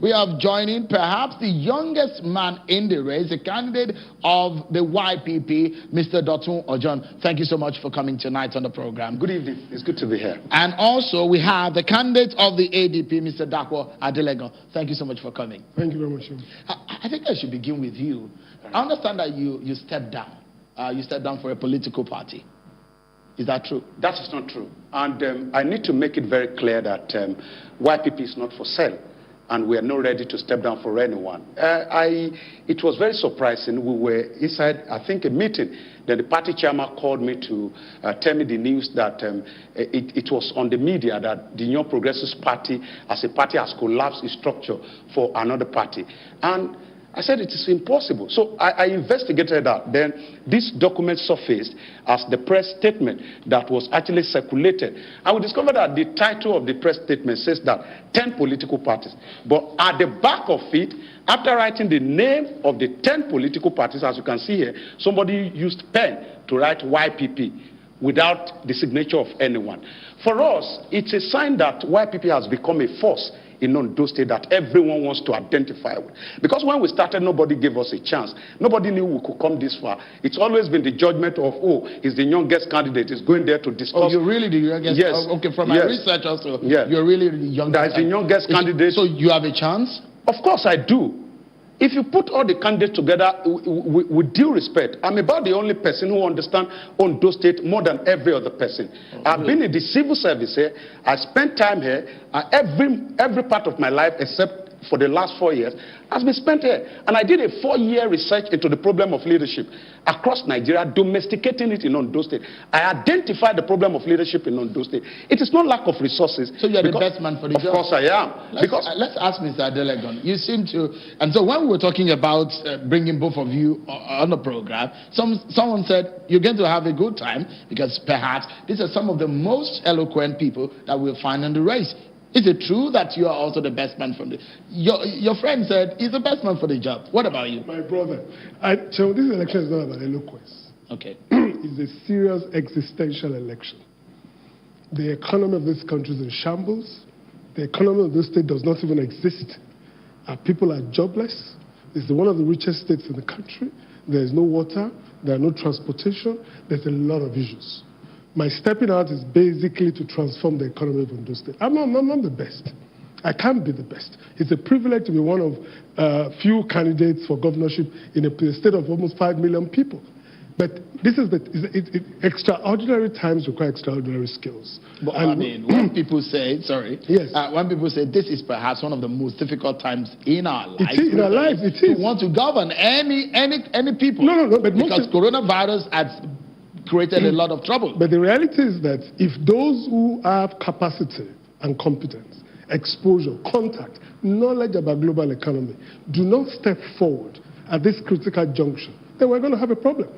we have joining perhaps the youngest man in the race, the candidate of the YPP, Mr. Dotun Ojon. Thank you so much for coming tonight on the program. Good evening. It's good to be here. And also we have the candidate of the ADP, Mr. Dakwa Adelegon. Thank you so much for coming. Thank you very much. I think I should begin with you. I understand that you stepped down. You stepped down for a political party. Is that true? That is not true. And I need to make it very clear that YPP is not for sale. And we are not ready to step down for anyone. It was very surprising. We were inside, I think, a meeting. Then the party chairman called me to tell me the news that it was on the media that the Young Progressive Party, as a party, has collapsed its structure for another party. And I said it is impossible. So I investigated that. Then this document surfaced as the press statement that was actually circulated. And we discovered that the title of the press statement says that 10 political parties. But at the back of it, after writing the name of the 10 political parties, as you can see here, somebody used pen to write YPP without the signature of anyone. For us, it's a sign that YPP has become a force in Ondo State that everyone wants to identify with. Because when we started, nobody gave us a chance. Nobody knew we could come this far. It's always been the judgment of, oh, he's the youngest candidate, he's going there to discuss. Oh, you're really the youngest? Yes. Oh, okay, from my research also, you're really the youngest. That is the youngest candidate. So you have a chance? Of course I do. If you put all the candidates together, with due respect, I'm about the only person who understands Ondo State more than every other person. I've been in the civil service here. I spent time here. Every part of my life, except for the last 4 years, has been spent here. And I did a 4-year research into the problem of leadership across Nigeria, domesticating it in Ondo State. I identified the problem of leadership in Ondo State. It is not lack of resources. So you're the best man for the job? Of course I am. Let's ask Mr. Adelegon. You seem to, and so when we were talking about bringing both of you on the program, someone said you're going to have a good time because perhaps these are some of the most eloquent people that we'll find in the race. Is it true that you are also the best man from the... Your friend said he's the best man for the job. What about you? My brother. So this election is not about eloquence. Okay. It's a serious existential election. The economy of this country is in shambles. The economy of this state does not even exist. Our people are jobless. It's one of the richest states in the country. There is no water. There are no transportation. There's a lot of issues. My stepping out is basically to transform the economy of Ondo State. I'm not the best. I can't be the best. It's a privilege to be one of few candidates for governorship in a state of almost 5 million people. But this is extraordinary times require extraordinary skills. But I mean, when people say, when people say this is perhaps one of the most difficult times in our life, in our lives, it is. To want to govern any people. No, but because coronavirus has created a lot of trouble. But the reality is that if those who have capacity and competence, exposure, contact, knowledge about global economy do not step forward at this critical junction, then we're going to have a problem.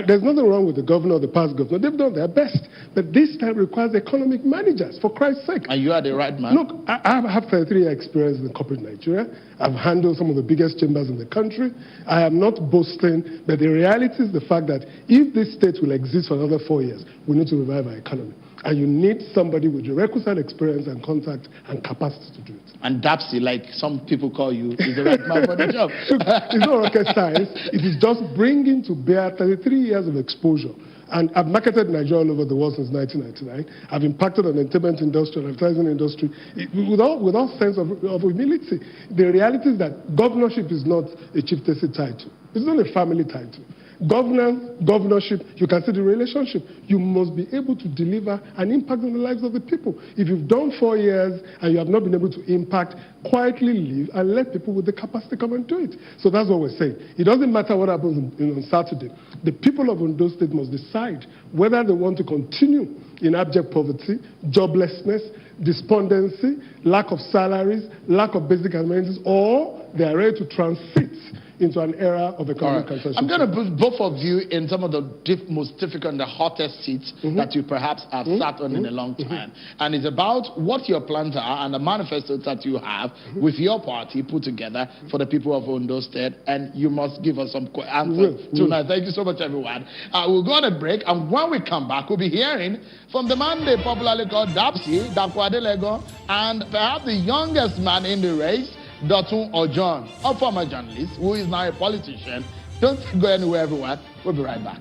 There's nothing wrong with the governor or the past governor. They've done their best. But this time requires economic managers, for Christ's sake. And you are the right man. Look, I have 33-year experience in corporate Nigeria. I've handled some of the biggest chambers in the country. I am not boasting, but the reality is the fact that if this state will exist for another 4 years, we need to revive our economy. And you need somebody with the requisite experience and contact and capacity to do it. And Dapsy, like some people call you, is the right man for the job. It's not rocket science. It is just bringing to bear 33 years of exposure. And I've marketed Nigeria all over the world since 1999. I've impacted on the entertainment industry, advertising industry, without sense of humility. The reality is that governorship is not a chieftaincy title. It's not a family title. Governorship, you can see the relationship. You must be able to deliver an impact on the lives of the people. If you've done 4 years and you have not been able to impact, quietly leave and let people with the capacity come and do it. So that's what we're saying. It doesn't matter what happens on Saturday. The people of Ondo State must decide whether they want to continue in abject poverty, joblessness, despondency, lack of salaries, lack of basic amenities, or they are ready to transit into an era of economic consumption. I'm going to put both of you in some of the most difficult and the hottest seats that you perhaps have sat on in a long time. And it's about what your plans are and the manifestos that you have with your party put together for the people of Ondo State. And you must give us some answers tonight. Thank you so much, everyone. We'll go on a break. And when we come back, we'll be hearing from the man they popularly called Dapsy, Dakwa Adelegon, and perhaps the youngest man in the race, Dotun Ojon, a former journalist who is now a politician. Don't go anywhere, everyone. We'll be right back.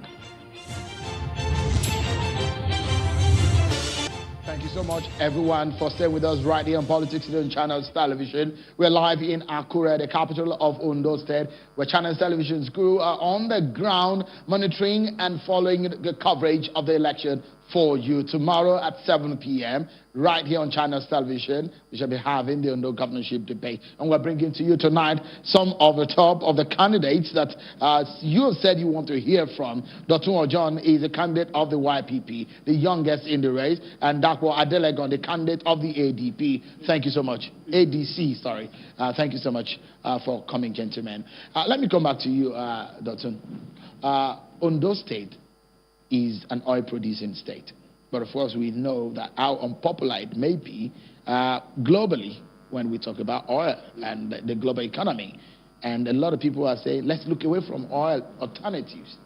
Thank you so much, everyone, for staying with us right here on Politics Today Channels Television. We're live in Akure, the capital of Ondo State, where Channels Television's crew are on the ground monitoring and following the coverage of the election for you. Tomorrow at 7 p.m., right here on Channels Television, we shall be having the Ondo governorship debate. And we're bringing to you tonight some of the top of the candidates that you have said you want to hear from. Dr. Ojon is a candidate of the YPP, the youngest in the race, and Dakwa Adelegon, the candidate of the ADP. Thank you so much. ADC, sorry. Thank you so much for coming, gentlemen. Let me come back to you, Dr. Ondo State is an oil-producing state. But of course, we know that how unpopular it may be globally when we talk about oil and the global economy. And a lot of people are saying, let's look away from oil alternatives.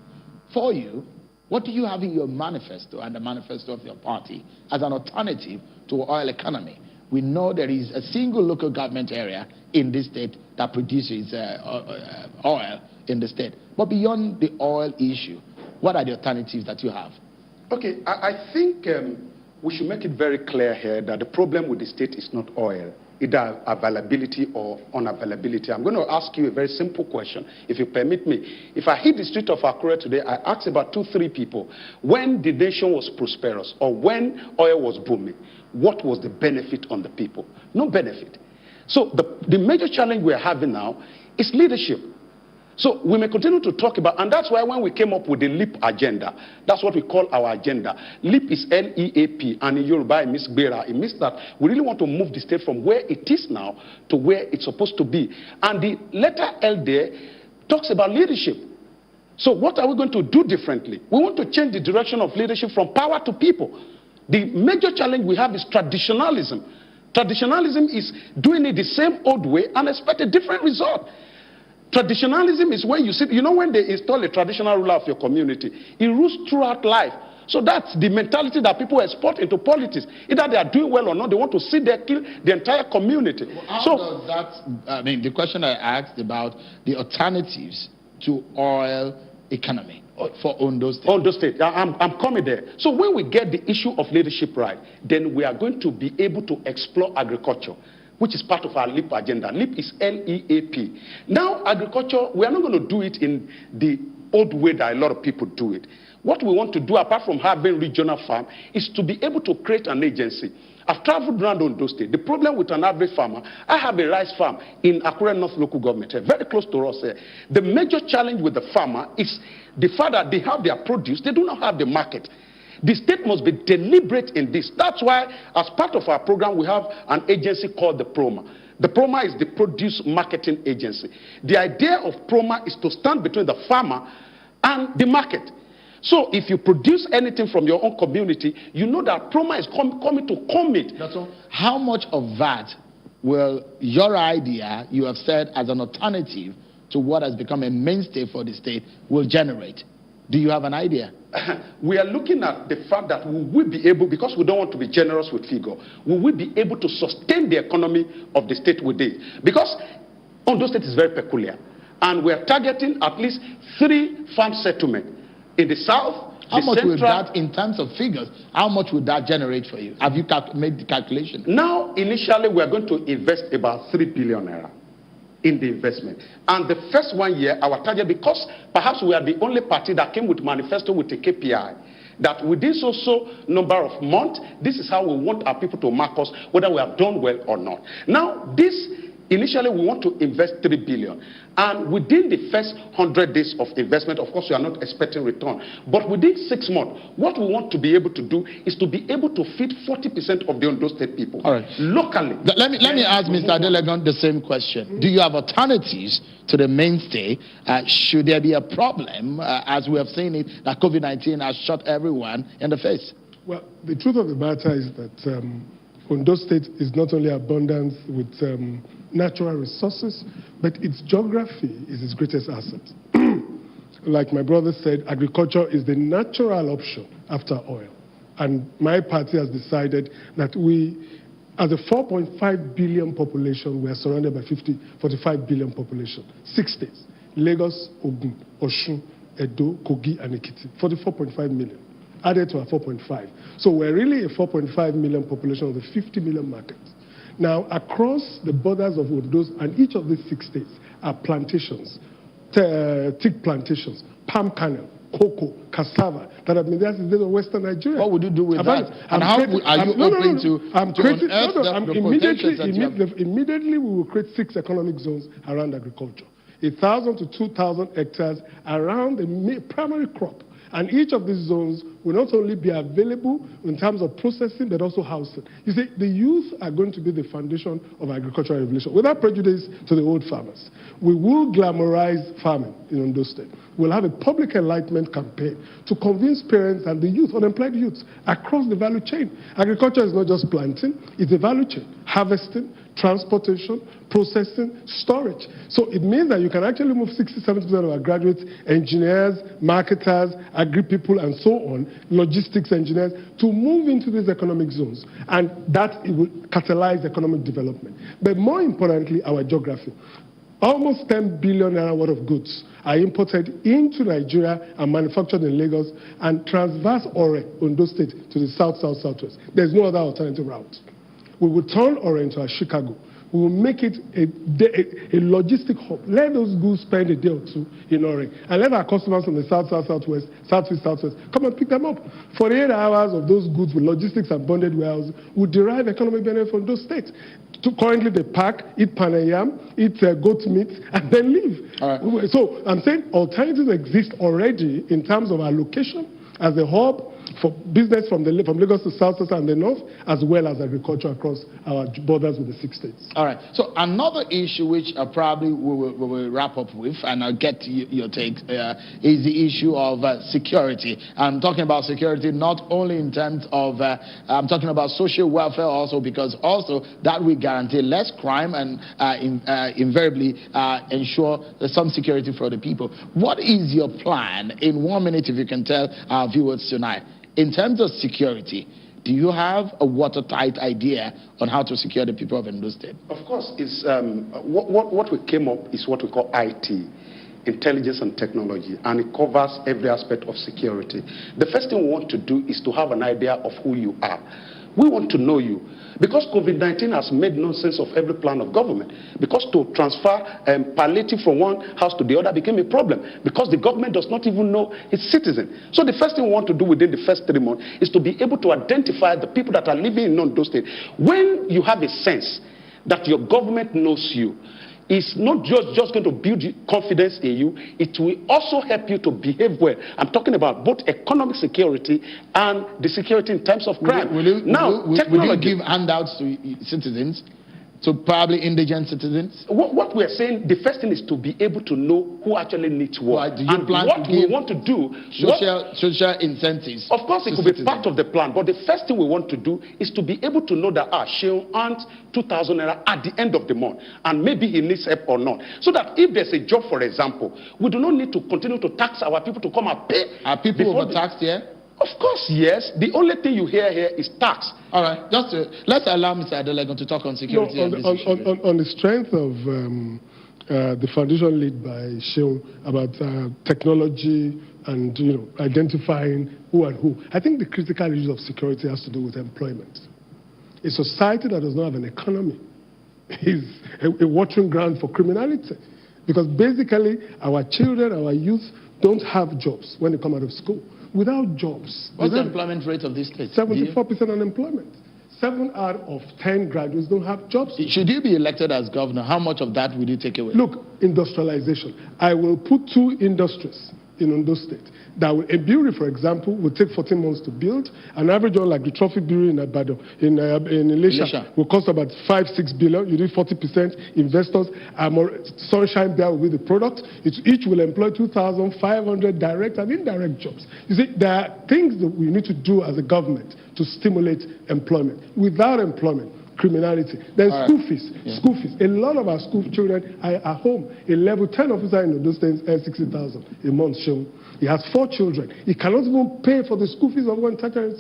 For you, what do you have in your manifesto and the manifesto of your party as an alternative to oil economy? We know there is a single local government area in this state that produces oil in the state. But beyond the oil issue, what are the alternatives that you have? Okay, I think we should make it very clear here that the problem with the state is not oil, either availability or unavailability. I'm going to ask you a very simple question, if you permit me. If I hit the street of Akure today, I ask about 2-3 people, when the nation was prosperous or when oil was booming, what was the benefit on the people? No benefit. So the major challenge we're having now is leadership. So we may continue to talk about, and that's why when we came up with the LEAP agenda, that's what we call our agenda. LEAP is L-E-A-P, and in Yoruba it means Gbera. It means that we really want to move the state from where it is now to where it's supposed to be. And the letter L there talks about leadership. So what are we going to do differently? We want to change the direction of leadership from power to people. The major challenge we have is traditionalism. Traditionalism is doing it the same old way and expect a different result. Traditionalism is when you see, you know, when they install a traditional ruler of your community, he rules throughout life. So that's the mentality that people export into politics. Either they are doing well or not, they want to see them kill the entire community. Well, how does that, I mean, the question I asked about the alternatives to oil economy for Ondo State. Ondo State, I'm coming there. So when we get the issue of leadership right, then we are going to be able to explore agriculture, which is part of our LEAP agenda. LEAP is L-E-A-P. Now, agriculture, we are not going to do it in the old way that a lot of people do it. What we want to do, apart from having regional farm, is to be able to create an agency. I've traveled around Ondo State. The problem with an average farmer, I have a rice farm in Akure North local government, very close to us here. The major challenge with the farmer is the fact that they have their produce, they do not have the market. The state must be deliberate in this. That's why, as part of our program, we have an agency called the PROMA. The PROMA is the Produce Marketing Agency. The idea of PROMA is to stand between the farmer and the market. So if you produce anything from your own community, you know that PROMA is coming to commit. That's all. How much of that will your idea, you have said, as an alternative to what has become a mainstay for the state, will generate? Do you have an idea? We are looking at the fact that we will be able, because we don't want to be generous with figure, we will be able to sustain the economy of the state with this. Because Ondo State is very peculiar. And we are targeting at least 3 farm settlements in the south. How much would that, in terms of figures, how much would that generate for you? Have you made the calculation? Now, initially, we are going to invest about 3 billion naira in the investment. And the first 1 year, our target, because perhaps we are the only party that came with manifesto with a KPI, that within so number of months, this is how we want our people to mark us, whether we have done well or not. Now, this, initially, we want to invest 3 billion. And within the first 100 days of investment, of course, we are not expecting return. But within 6 months, what we want to be able to do is to be able to feed 40% of the Ondo State people. All right. Locally. Let me ask Mr. Adelegon the same question. Do you have alternatives to the mainstay? Should there be a problem, as we have seen it, that COVID-19 has shot everyone in the face? Well, the truth of the matter is that Ondo State is not only abundant with natural resources, but its geography is its greatest asset. Like my brother said, agriculture is the natural option after oil. And my party has decided that we As a 4.5 billion population, we are surrounded by 45 billion population. 6 states: Lagos, Ogun, Osun, Edo, Kogi, and Ekiti. 44.5 million, added to our 4.5. So we're really a 4.5 million population of the 50 million market. Now, across the borders of Ondo and each of these 6 states are plantations, teak plantations, palm kernel, cocoa, cassava that have been there since the days of Western Nigeria. What would you do with that? And how are you open to immediately we will create 6 economic zones around agriculture. 1,000 to 2,000 hectares around the primary crop. And each of these zones will not only be available in terms of processing, but also housing. You see, the youth are going to be the foundation of agricultural revolution, without prejudice to the old farmers. We will glamorize farming in Ondo State. We'll have a public enlightenment campaign to convince parents and the youth, unemployed youths, across the value chain. Agriculture is not just planting, it's a value chain. Harvesting, transportation, processing, storage. So it means that you can actually move 60-70% of our graduates, engineers, marketers, agri people, and so on, logistics engineers, to move into these economic zones. And that it will catalyze economic development. But more importantly, our geography. Almost 10 billion naira worth of goods are imported into Nigeria and manufactured in Lagos and transverse Ondo State to the southwest. There's no other alternative route. We will turn Ore into a Chicago. We will make it a logistic hub. Let those goods spend a day or two in Ore. And let our customers from the southwest, southwest come and pick them up. 48 hours of those goods with logistics and bonded warehouses will derive economic benefit from those states. Currently they pack, eat panayam, eat goat meat, and then leave. All right. So I'm saying alternatives exist already in terms of our location as a hub for business from Lagos to South and the North, as well as agriculture across our borders with the 6 states. All right. So another issue which probably we will wrap up with, and I'll get to your take, is the issue of security. I'm talking about security not only in terms of, I'm talking about social welfare also, because also that will guarantee less crime and invariably ensure some security for the people. What is your plan, in 1 minute, if you can tell our viewers tonight, in terms of security? Do you have a watertight idea on how to secure the people of Ondo State? Of course, it's, what we came up is what we call IT, intelligence and technology, and it covers every aspect of security. The first thing we want to do is to have an idea of who you are. We want to know you. Because COVID-19 has made nonsense of every plan of government. Because to transfer palliative from one house to the other became a problem. Because the government does not even know its citizens. So the first thing we want to do within the first 3 months is to be able to identify the people that are living in Ondo State. When you have a sense that your government knows you, it's not just going to build confidence in you, it will also help you to behave well. I'm talking about both economic security and the security in terms of crime. Will you give handouts to citizens? So probably indigent citizens? What we're saying, the first thing is to be able to know who actually needs what. Do you plan what to give we want to do, social incentives? Of course, it could be part of the plan, but the first thing we want to do is to be able to know that Sheon earns 2,000 naira at the end of the month, and maybe he needs help or not. So that if there's a job, for example, we do not need to continue to tax our people to come and pay. Are people overtaxed here? Of course, yes. The only thing you hear here is tax. All right. Let's allow Mr. Adelegon to talk on security. On the strength of the foundation led by Sheon about technology and identifying who and who, I think the critical issue of security has to do with employment. A society that does not have an economy is a watering ground for criminality, because basically our children, our youth don't have jobs when they come out of school. Without jobs. What's the employment rate of this state? 74% unemployment. 7 out of 10 graduates don't have jobs. Should you be elected as governor, how much of that will you take away? Look, industrialization. I will put 2 industries in Ondo State. That will, a brewery, for example, will take 14 months to build. An average one like the Trophy Brewery in Ibadan, in Elisha, will cost about 5-6 billion. You do 40%. Investors are more. Sunshine Beer will be the product. Each will employ 2,500 direct and indirect jobs. You see, there are things that we need to do as a government to stimulate employment. Without employment, criminality. Then school fees. School fees. A lot of our school children are at home. A level 10 officer in those things earns 60,000 a month. Shown. He has 4 children. He cannot even pay for the school fees of one tertiary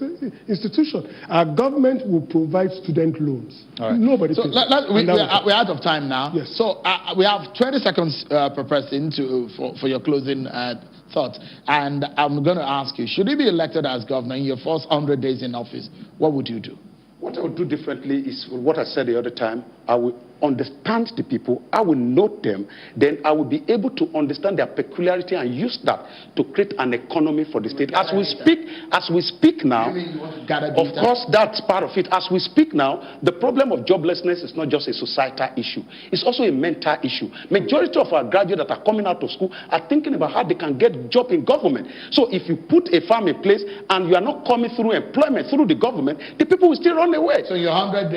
institution. Our government will provide student loans. Nobody pays. We're out of time now. Yes. So we have 20 seconds per person for your closing thoughts. And I'm going to ask you, should you be elected as governor in your first 100 days in office, what would you do? What I would do differently is what I said the other time. I will understand the people, I will know them, then I will be able to understand their peculiarity and use that to create an economy for the state. As we speak now, of course that's part of it. As we speak now, the problem of joblessness is not just a societal issue, it's also a mental issue. Majority of our graduates that are coming out of school are thinking about how they can get a job in government. So if you put a farm in place and you are not coming through employment through the government, the people will still run away. So your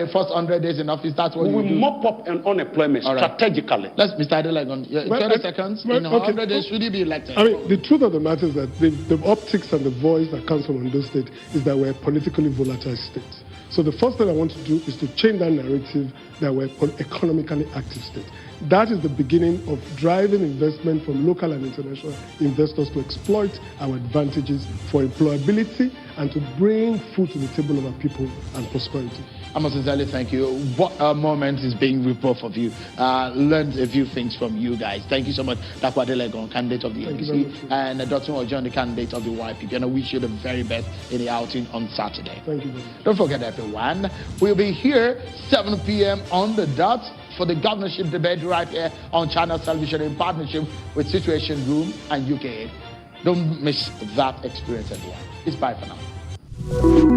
first 100 days in office, that's what we will mop up unemployment strategically. Let's Mr. Adelagon, 20 seconds. In 100 days, should he be elected? I mean, the truth of the matter is that the optics and the voice that comes from Ondo State is that we're a politically volatile state. So the first thing I want to do is to change that narrative that we're an economically active state. That is the beginning of driving investment from local and international investors to exploit our advantages for employability and to bring food to the table of our people and prosperity. I must sincerely thank you. What a moment is being with both of you. Learned a few things from you guys. Thank you so much, Dr. Adelegon, candidate of the ADC, and Dr. Ojon, the candidate of the YPP. And I wish you the very best in the outing on Saturday. Thank you very much. Don't forget, everyone, we'll be here 7 p.m. on the dot for the governorship debate right here on Channel Television in partnership with Situation Room and UK. Don't miss that experience, everyone. It's bye for now.